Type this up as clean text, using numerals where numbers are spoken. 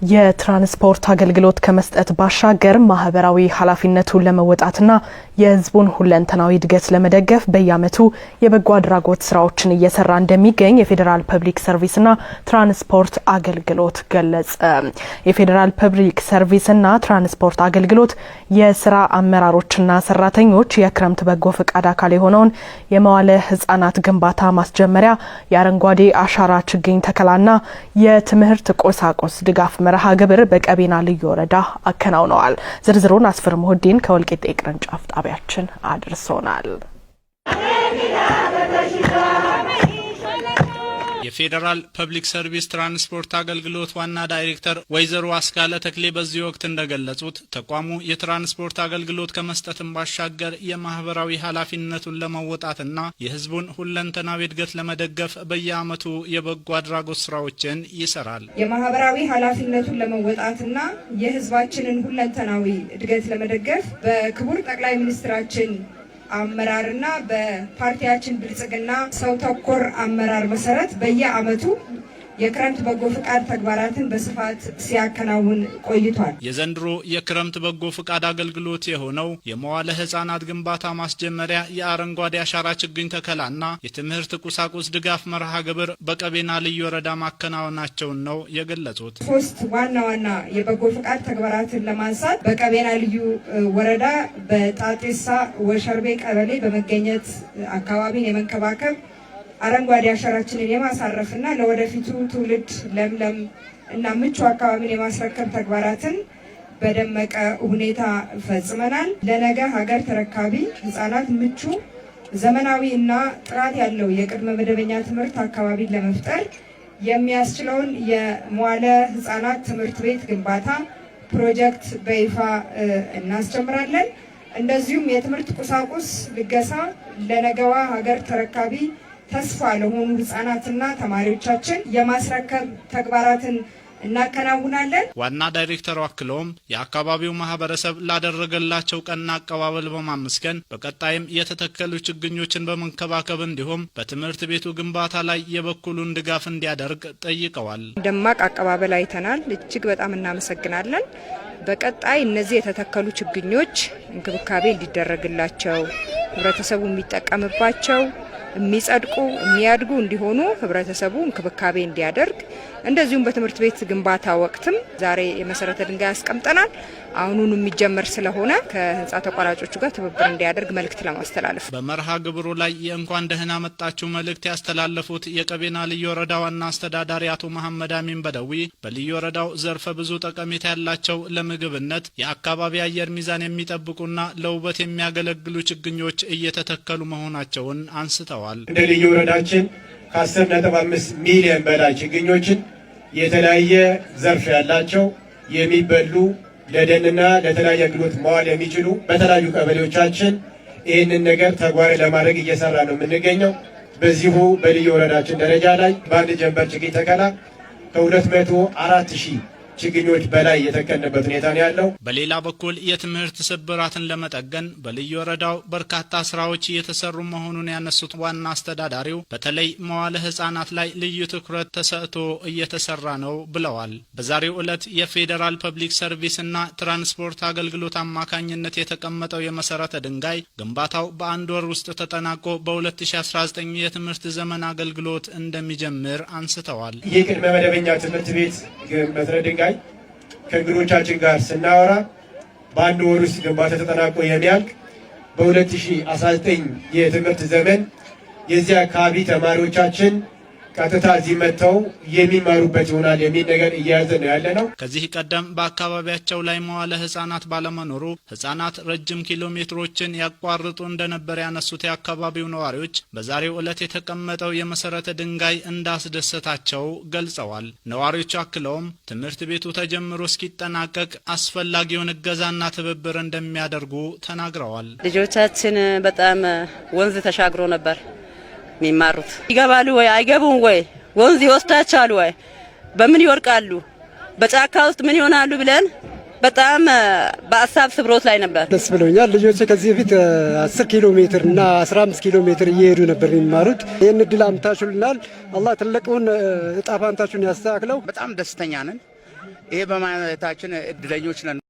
የትራንስፖርት አገልግሎት ከመስጠት ባሻገር ማህበራዊ ኃላፊነቱን ለመወጣትና የህዝቡን ሁለንተናዊ እድገት ለመደገፍ በየዓመቱ የበጎ አድራጎት ስራዎችን እየሰራ እንደሚገኝ የፌዴራል ፐብሊክ ሰርቪስና ትራንስፖርት አገልግሎት ገለጸ። የፌዴራል ፐብሊክ ሰርቪስና ትራንስፖርት አገልግሎት የስራ አመራሮችና ሰራተኞች የክረምት በጎ ፈቃድ አካል የሆነውን የመዋለ ህጻናት ግንባታ ማስጀመሪያ፣ የአረንጓዴ አሻራ ችግኝ ተከላና የትምህርት ቁሳቁስ ድጋፍ መርሃ ግብር በቀቤና ልዩ ወረዳ አከናውነዋል። ዝርዝሩን አስፈር ሙህዲን ከወልቂጤ ቅርንጫፍ ጣቢያችን አድርሶናል። የፌዴራል ፐብሊክ ሰርቪስ ትራንስፖርት አገልግሎት ዋና ዳይሬክተር ወይዘሮ አስካለ ተክሌ በዚህ ወቅት እንደገለጹት ተቋሙ የትራንስፖርት አገልግሎት ከመስጠትም ባሻገር የማህበራዊ ኃላፊነቱን ለመወጣትና የህዝቡን ሁለንተናዊ እድገት ለመደገፍ በየዓመቱ የበጎ አድራጎት ስራዎችን ይሰራል። የማህበራዊ ኃላፊነቱን ለመወጣትና የህዝባችንን ሁለንተናዊ እድገት ለመደገፍ በክቡር ጠቅላይ ሚኒስትራችን አመራርና በፓርቲያችን ብልጽግና ሰው ተኮር አመራር መሰረት በየዓመቱ የክረምት በጎ ፍቃድ ተግባራትን በስፋት ሲያከናውን ቆይቷል። የዘንድሮ የክረምት በጎ ፍቃድ አገልግሎት የሆነው የመዋለ ህጻናት ግንባታ ማስጀመሪያ፣ የአረንጓዴ አሻራ ችግኝ ተከላና የትምህርት ቁሳቁስ ድጋፍ መርሃ ግብር በቀቤና ልዩ ወረዳ ማከናወናቸውን ነው የገለጹት። ሶስት ዋና ዋና የበጎ ፍቃድ ተግባራትን ለማንሳት በቀቤና ልዩ ወረዳ በጣጤሳ ወሸርቤ ቀበሌ በመገኘት አካባቢን የመንከባከብ አረንጓዴ አሻራችንን የማሳረፍና ለወደፊቱ ትውልድ ለምለም እና ምቹ አካባቢን የማስረከብ ተግባራትን በደመቀ ሁኔታ ፈጽመናል። ለነገ ሀገር ተረካቢ ህጻናት ምቹ ዘመናዊ እና ጥራት ያለው የቅድመ መደበኛ ትምህርት አካባቢን ለመፍጠር የሚያስችለውን የመዋለ ህጻናት ትምህርት ቤት ግንባታ ፕሮጀክት በይፋ እናስጀምራለን። እንደዚሁም የትምህርት ቁሳቁስ ልገሳ ለነገዋ ሀገር ተረካቢ ተስፋ ለሆኑ ህጻናትና ተማሪዎቻችን የማስረከብ ተግባራትን እናከናውናለን። ዋና ዳይሬክተሩ አክለውም የአካባቢው ማህበረሰብ ላደረገላቸው ቀና አቀባበል በማመስገን በቀጣይም የተተከሉ ችግኞችን በመንከባከብ እንዲሁም በትምህርት ቤቱ ግንባታ ላይ የበኩሉን ድጋፍ እንዲያደርግ ጠይቀዋል። ደማቅ አቀባበል አይተናል። እጅግ በጣም እናመሰግናለን። በቀጣይ እነዚህ የተተከሉ ችግኞች እንክብካቤ እንዲደረግላቸው ህብረተሰቡ የሚጠቀምባቸው የሚጸድቁ የሚያድጉ እንዲሆኑ ህብረተሰቡ እንክብካቤ እንዲያደርግ እንደዚሁም በትምህርት ቤት ግንባታ ወቅትም ዛሬ የመሰረተ ድንጋይ አስቀምጠናል። አሁኑን የሚጀመር ስለሆነ ከህንጻ ተቋራጮቹ ጋር ትብብር እንዲያደርግ መልእክት ለማስተላለፍ በመርሃ ግብሩ ላይ የእንኳን ደህና መጣችሁ መልእክት ያስተላለፉት የቀቤና ልዩ ወረዳ ዋና አስተዳዳሪ አቶ መሐመድ አሚን በደዊ በልዩ ወረዳው ዘርፈ ብዙ ጠቀሜታ ያላቸው ለምግብነት የአካባቢ አየር ሚዛን የሚጠብቁና ለውበት የሚያገለግሉ ችግኞች እየተተከሉ መሆናቸውን አንስተዋል። እንደ ልዩ ወረዳችን ከ10.5 ሚሊዮን በላይ ችግኞችን የተለያየ ዘርፍ ያላቸው የሚበሉ ለደንና ለተለያየ አገልግሎት መዋል የሚችሉ በተለያዩ ቀበሌዎቻችን ይህንን ነገር ተግባራዊ ለማድረግ እየሰራ ነው የምንገኘው። በዚሁ በልዩ ወረዳችን ደረጃ ላይ በአንድ ጀንበር ችግኝ ተከላ ከ204,000 ችግኞች በላይ የተከለበት ሁኔታ ነው ያለው። በሌላ በኩል የትምህርት ስብራትን ለመጠገን በልዩ ወረዳው በርካታ ስራዎች እየተሰሩ መሆኑን ያነሱት ዋና አስተዳዳሪው በተለይ መዋለ ህጻናት ላይ ልዩ ትኩረት ተሰጥቶ እየተሰራ ነው ብለዋል። በዛሬው ዕለት የፌዴራል ፐብሊክ ሰርቪስና ትራንስፖርት አገልግሎት አማካኝነት የተቀመጠው የመሰረተ ድንጋይ ግንባታው በአንድ ወር ውስጥ ተጠናቆ በ2019 የትምህርት ዘመን አገልግሎት እንደሚጀምር አንስተዋል። የቅድመ መደበኛ ትምህርት ቤት መሰረተ ድንጋይ ከእንግዶቻችን ጋር ስናወራ በአንድ ወር ውስጥ ግንባታ ተጠናቆ የሚያልቅ በ2019 የትምህርት ዘመን የዚህ አካባቢ ተማሪዎቻችን ቀጥታ እዚህ መጥተው የሚማሩበት ይሆናል የሚል ነገር እያያዘ ነው ያለ ነው። ከዚህ ቀደም በአካባቢያቸው ላይ መዋለ ህጻናት ባለመኖሩ ህጻናት ረጅም ኪሎ ሜትሮችን ያቋርጡ እንደነበር ያነሱት የአካባቢው ነዋሪዎች በዛሬው ዕለት የተቀመጠው የመሰረተ ድንጋይ እንዳስደሰታቸው ገልጸዋል። ነዋሪዎቹ አክለውም ትምህርት ቤቱ ተጀምሮ እስኪጠናቀቅ አስፈላጊውን እገዛና ትብብር እንደሚያደርጉ ተናግረዋል። ልጆቻችን በጣም ወንዝ ተሻግሮ ነበር የሚማሩት። ይገባሉ ወይ አይገቡም ወይ ወንዝ ይወስዳቸዋል ወይ በምን ይወርቃሉ በጫካ ውስጥ ምን ይሆናሉ ብለን በጣም በአሳብ ስብሮት ላይ ነበር። ደስ ብሎኛል። ልጆች ከዚህ በፊት 10 ኪሎ ሜትር እና 15 ኪሎ ሜትር እየሄዱ ነበር የሚማሩት። ይሄን እድል አምታችሁልናል። አላህ ትልቁን እጣ ፋንታችሁን ያስተካክለው። በጣም ደስተኛ ነን። ይሄ በማለታችን እድለኞች ነን።